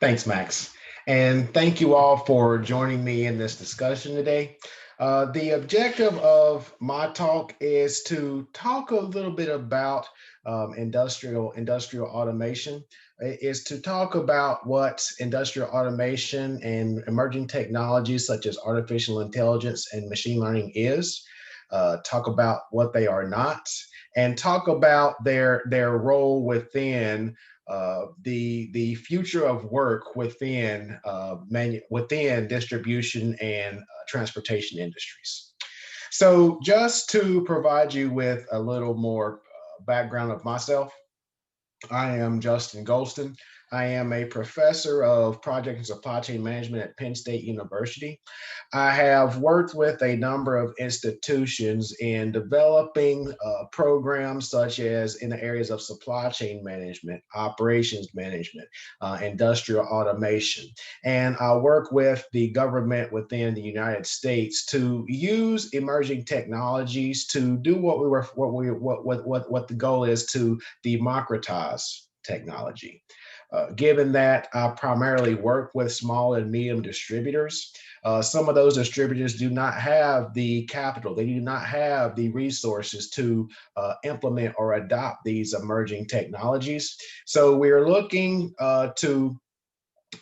Thanks, Max. And thank you all for joining me in this discussion today. The objective of my talk is to talk a little bit about industrial automation, is to talk about what industrial automation and emerging technologies such as artificial intelligence and machine learning is, talk about what they are not, and talk about their role within the future of work within within distribution and transportation industries. So, just to provide you with a little more background of myself, I am Justin Golston. I am a professor of project and supply chain management at Penn State University. I have worked with a number of institutions in developing programs such as in the areas of supply chain management, operations management, industrial automation. And I work with the government within the United States to use emerging technologies to do what the goal is to democratize technology. Given that I primarily work with small and medium distributors, some of those distributors do not have the capital, they do not have the resources to implement or adopt these emerging technologies. So we're looking to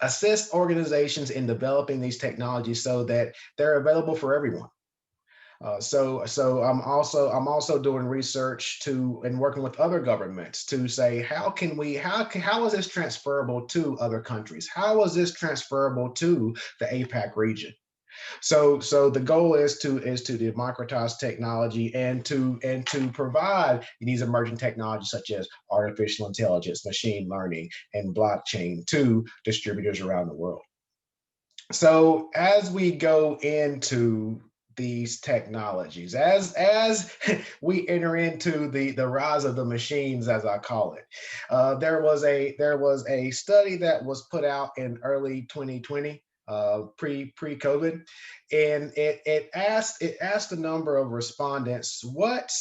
assist organizations in developing these technologies so that they're available for everyone. So I'm also doing research to and working with other governments to say how is this transferable to other countries? How is this transferable to the APAC region? So the goal is to democratize technology and to provide these emerging technologies such as artificial intelligence, machine learning, and blockchain to distributors around the world. So as we go into these technologies, as we enter into the rise of the machines, as I call it, there was a study that was put out in early 2020, pre-COVID, and it asked a number of respondents what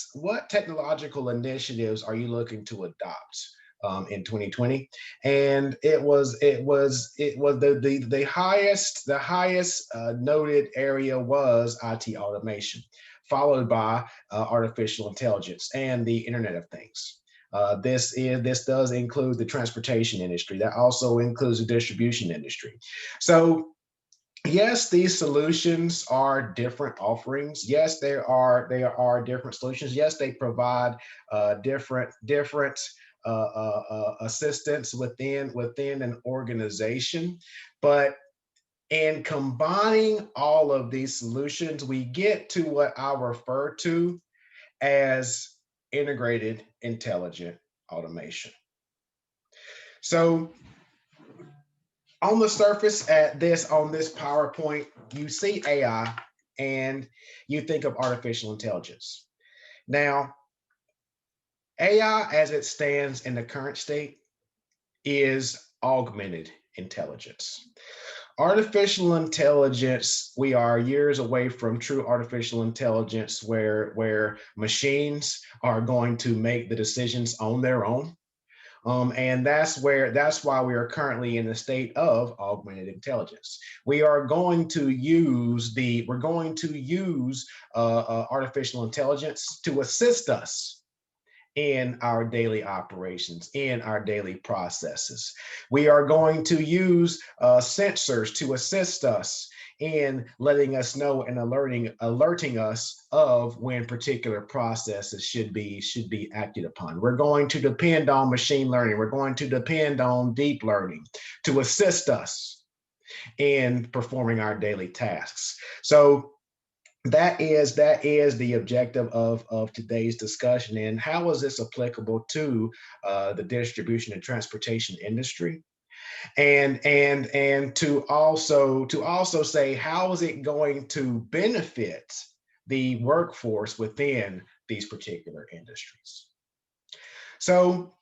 technological initiatives are you looking to adopt in 2020, and it was the highest noted area was IT automation, followed by artificial intelligence and the Internet of Things. This does include the transportation industry. That also includes the distribution industry. So yes, these solutions are different offerings. Yes, there are different solutions. Yes, they provide different assistance within an organization. But in combining all of these solutions, we get to what I refer to as integrated intelligent automation. So on the surface on this PowerPoint, you see AI and you think of artificial intelligence. Now, AI as it stands in the current state is augmented intelligence. Artificial intelligence, we are years away from true artificial intelligence where machines are going to make the decisions on their own. And that's why we are currently in the state of augmented intelligence. We're going to use artificial intelligence to assist us in our daily operations, in our daily processes. We are going to use sensors to assist us in letting us know and alerting us of when particular processes should be acted upon. We're going to depend on machine learning. We're going to depend on deep learning to assist us in performing our daily tasks. So that is the objective of today's discussion. And how is this applicable to the distribution and transportation industry? And to also say how is it going to benefit the workforce within these particular industries? So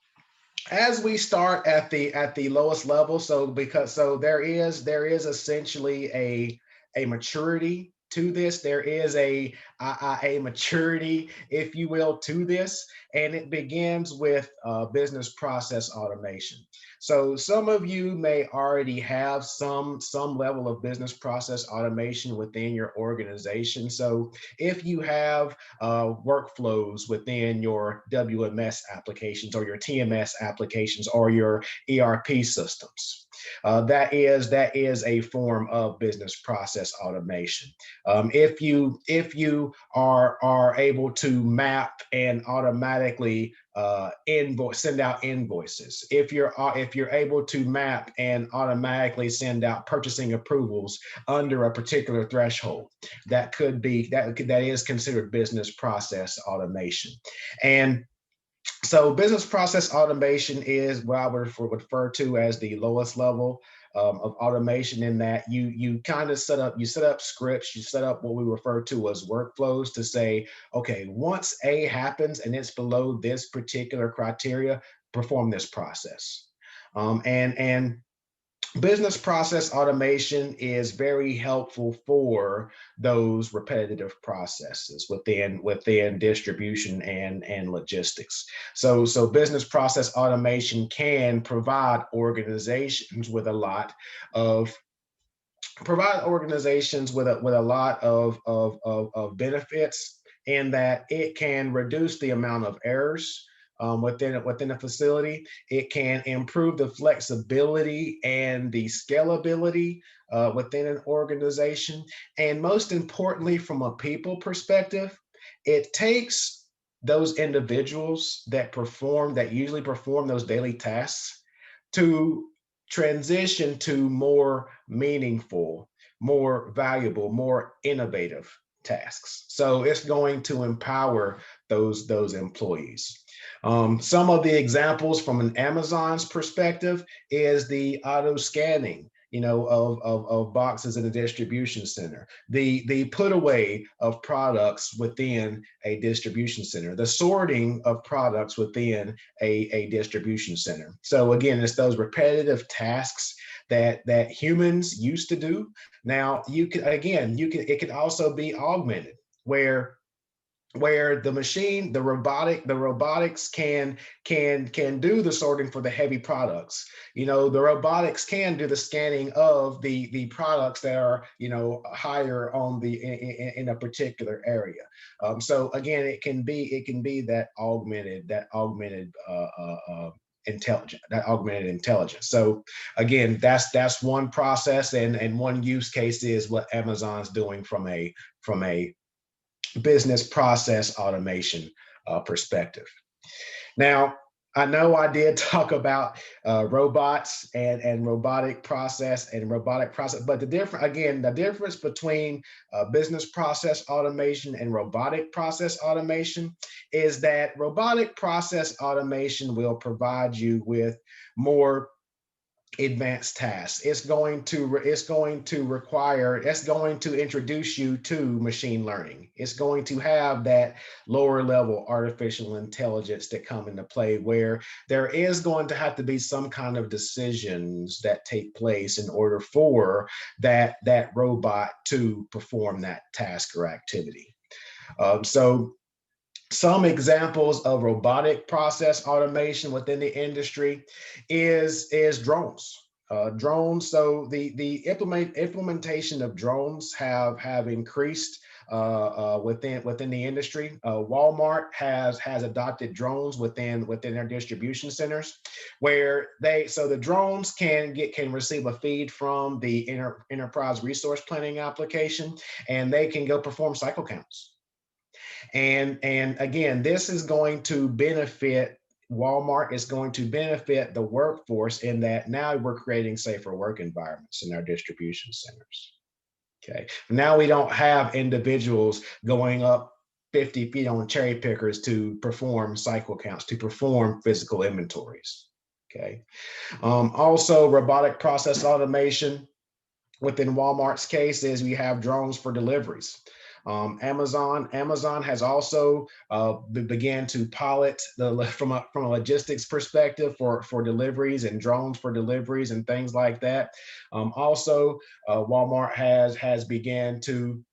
as we start at the lowest level, so there is essentially a maturity to this. There is a maturity, if you will, to this, and it begins with business process automation. So some of you may already have some level of business process automation within your organization. So if you have workflows within your WMS applications or your TMS applications or your ERP systems, that is a form of business process automation. If you are able to map and automatically send out invoices, if you're able to map and automatically send out purchasing approvals under a particular threshold, that is considered business process automation. And so business process automation is what I would refer to as the lowest level of automation, in that you kind of set up scripts, you set up what we refer to as workflows to say, okay, once A happens and it's below this particular criteria, perform this process. And business process automation is very helpful for those repetitive processes within distribution and logistics. So business process automation can provide organizations with a lot of benefits, in that it can reduce the amount of errors within a facility. It can improve the flexibility and the scalability within an organization. And most importantly, from a people perspective, it takes those individuals that usually perform those daily tasks to transition to more meaningful, more valuable, more innovative tasks. So it's going to empower those employees. Some of the examples from an Amazon's perspective is the auto scanning, of boxes in a distribution center, the put away of products within a distribution center, the sorting of products within a distribution center. So again, it's those repetitive tasks that humans used to do. Now it can also be augmented, where the robotics can do the sorting for the heavy products. The robotics can do the scanning of the products that are higher on in a particular area. So again, it can be that augmented intelligence. So again, that's one process, and one use case is what Amazon's doing from a business process automation perspective. Now, I know I did talk about robots and robotic process, but the difference between business process automation and robotic process automation is that robotic process automation will provide you with more advanced tasks. It's going to introduce you to machine learning. It's going to have that lower level artificial intelligence that come into play, where there is going to have to be some kind of decisions that take place in order for that robot to perform that task or activity. So some examples of robotic process automation within the industry is drones. Drones. So the implementation of drones have increased within the industry. Walmart has adopted drones within their distribution centers, where the drones can receive a feed from the enterprise resource planning application, and they can go perform cycle counts. And again, this is going to benefit Walmart. Is going to benefit the workforce, in that now we're creating safer work environments in our distribution centers. Okay, now we don't have individuals going up 50 feet on cherry pickers to perform cycle counts, to perform physical inventories. Okay, also robotic process automation within Walmart's case is we have drones for deliveries. Amazon has also began to pilot from a logistics perspective for deliveries, and drones for deliveries and things like that. Also, Walmart has began to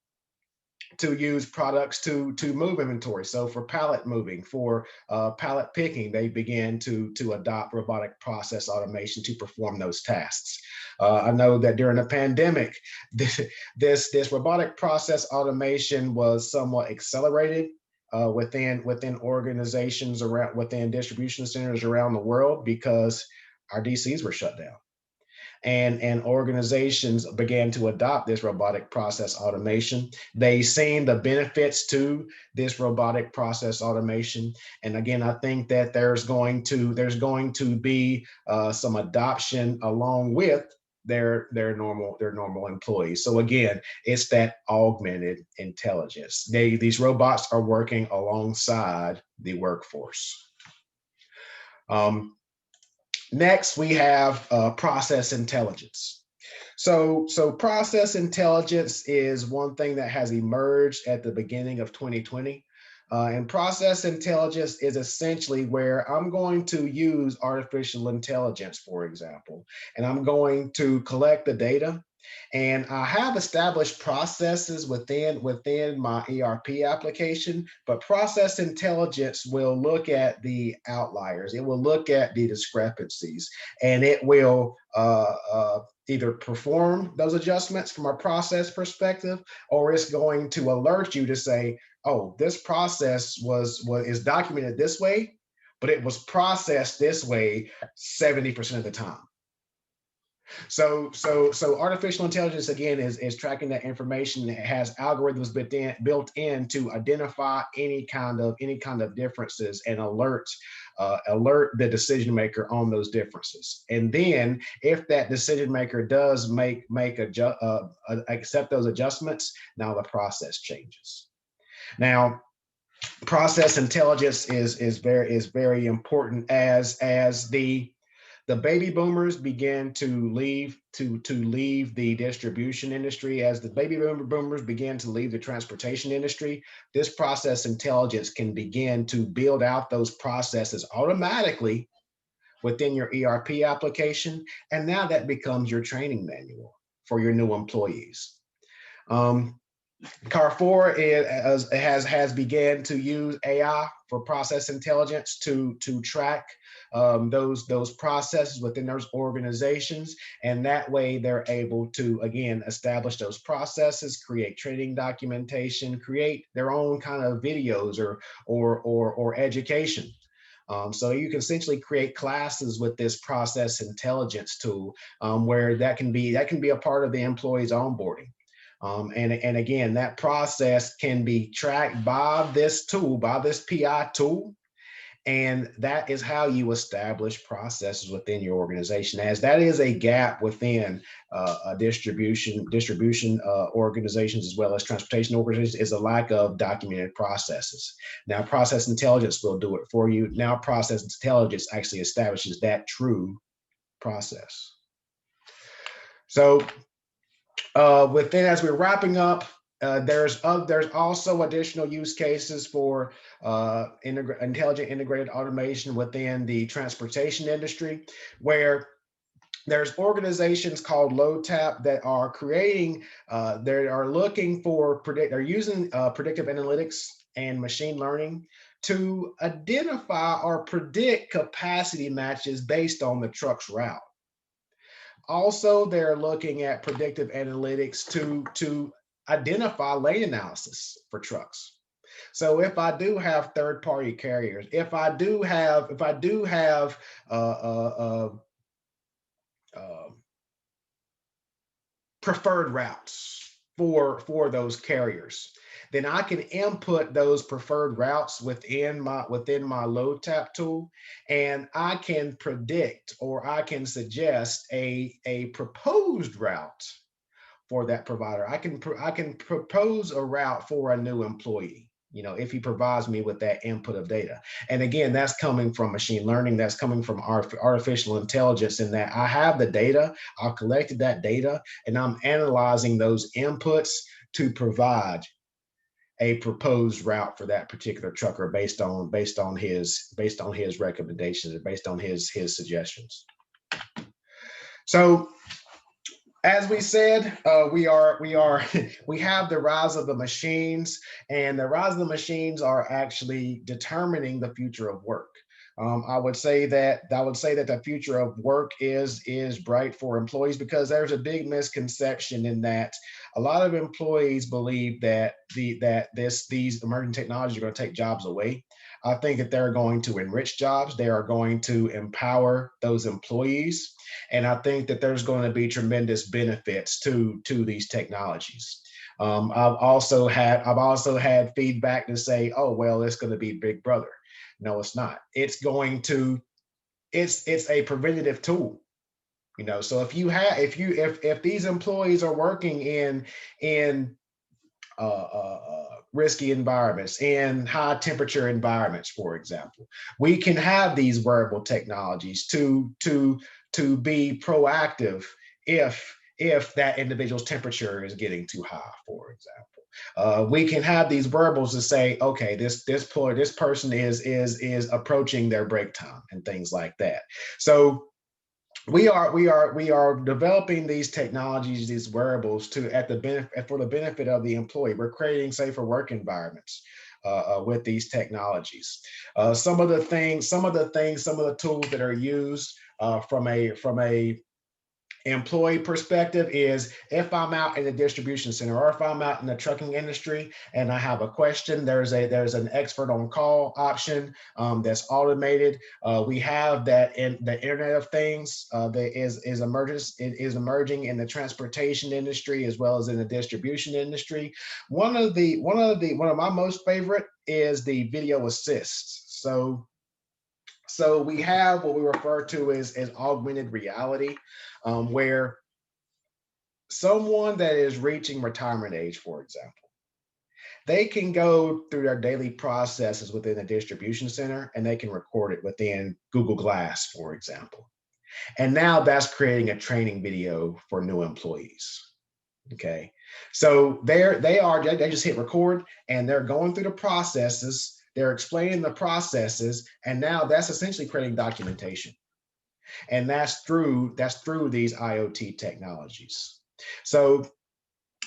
to use products to move inventory. So for pallet moving, for pallet picking, they began to adopt robotic process automation to perform those tasks. I know that during the pandemic, this robotic process automation was somewhat accelerated within organizations around within distribution centers around the world because our DCs were shut down, and organizations began to adopt this robotic process automation. They seen the benefits to this robotic process automation, and again, I think that there's going to be some adoption along with their normal employees. So again, it's that augmented intelligence. These robots are working alongside the workforce. Um, Next, we have process intelligence. So process intelligence is one thing that has emerged at the beginning of 2020. And process intelligence is essentially where I'm going to use artificial intelligence, for example, and I'm going to collect the data. And I have established processes within my ERP application, but process intelligence will look at the outliers. It will look at the discrepancies, and it will either perform those adjustments from a process perspective, or it's going to alert you to say, oh, this process is documented this way, but it was processed this way 70% of the time. So artificial intelligence again is tracking that information. It has algorithms built in to identify any kind of differences and alert the decision maker on those differences. And then if that decision maker does accept those adjustments, now the process changes. Now, process intelligence is very important as the baby boomers began to leave the distribution industry. As the baby boomers began to leave the transportation industry, this process intelligence can begin to build out those processes automatically within your ERP application, and now that becomes your training manual for your new employees. Carrefour has began to use AI for process intelligence to track those processes within those organizations, and that way they're able to again establish those processes, create training documentation, create their own kind of videos or education. So you can essentially create classes with this process intelligence tool, where that can be a part of the employee's onboarding. And again, that process can be tracked by this tool, by this PI tool. And that is how you establish processes within your organization, as that is a gap within distribution organizations as well as transportation organizations, is a lack of documented processes. Now, process intelligence will do it for you. Now, process intelligence actually establishes that true process. So as we're wrapping up, there's also additional use cases for intelligent integrated automation within the transportation industry, where there's organizations called LoadTap that are creating, they are looking for they're using predictive analytics and machine learning to identify or predict capacity matches based on the truck's route. Also, they're looking at predictive analytics to identify lane analysis for trucks. So if I do have third-party carriers, if I do have preferred routes for those carriers, then I can input those preferred routes within my LoadTap tool, and I can predict or I can suggest a proposed route for that provider. I can propose a route for a new employee, if he provides me with that input of data. And again, that's coming from machine learning, that's coming from artificial intelligence, in that I have the data, I've collected that data, and I'm analyzing those inputs to provide a proposed route for that particular trucker based on his recommendations, based on his suggestions. So As we said, we we have the rise of the machines, and the rise of the machines are actually determining the future of work. I would say that the future of work is bright for employees, because there's a big misconception in that a lot of employees believe that these emerging technologies are going to take jobs away. I think that they're going to enrich jobs. They are going to empower those employees, and I think that there's going to be tremendous benefits to these technologies. I've also had feedback to say, oh well, it's going to be Big Brother. No, it's not. It's a preventative tool. So if these employees are working in risky environments, in high temperature environments, for example, we can have these wearable technologies to be proactive if that individual's temperature is getting too high, for example. We can have these wearables to say, okay, this person is approaching their break time and things like that. So we are developing these technologies, these wearables, to at the benefit for the benefit of the employee. We're creating safer work environments with these technologies. Some of the tools that are used from a employee perspective is, if I'm out in the distribution center or if I'm out in the trucking industry and I have a question, there's an expert on call option that's automated. We have that in the Internet of Things that is emerging in the transportation industry as well as in the distribution industry. One of my most favorite is the video assist. So we have what we refer to as augmented reality, where someone that is reaching retirement age, for example, they can go through their daily processes within a distribution center and they can record it within Google Glass, for example. And now that's creating a training video for new employees. Okay. So they just hit record and they're going through the processes, they're explaining the processes, and now that's essentially creating documentation. And that's through these IoT technologies. So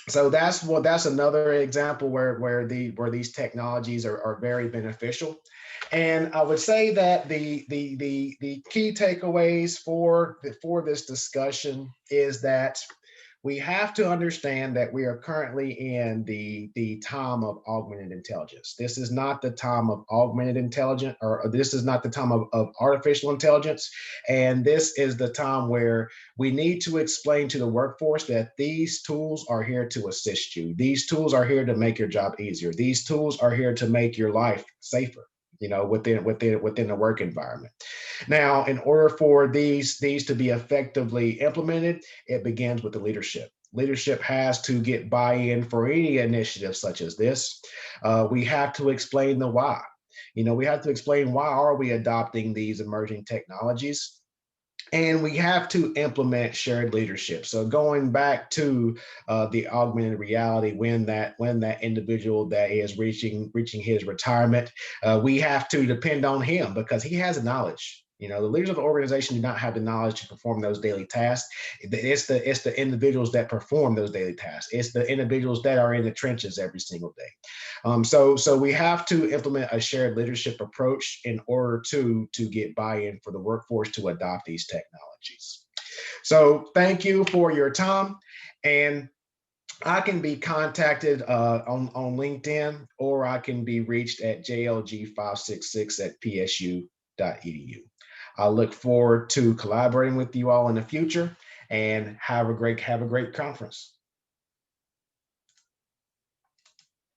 that's another example where these technologies are very beneficial. And I would say that the key takeaways for this discussion is that we have to understand that we are currently in the time of augmented intelligence. This is not the time of augmented intelligence, or this is not the time of artificial intelligence. And this is the time where we need to explain to the workforce that these tools are here to assist you. These tools are here to make your job easier. These tools are here to make your life safer, within the work environment. Now, in order for these to be effectively implemented, it begins with the leadership. Leadership has to get buy-in for any initiative such as this. We have to explain the why. We have to explain, why are we adopting these emerging technologies? And we have to implement shared leadership. So going back to the augmented reality, when that individual that is reaching his retirement, we have to depend on him because he has the knowledge. The leaders of the organization do not have the knowledge to perform those daily tasks. It's the individuals that perform those daily tasks. It's the individuals that are in the trenches every single day. So we have to implement a shared leadership approach in order to get buy-in for the workforce to adopt these technologies. So thank you for your time, and I can be contacted on LinkedIn, or I can be reached at jlg566@psu.edu. I look forward to collaborating with you all in the future, and have a great conference.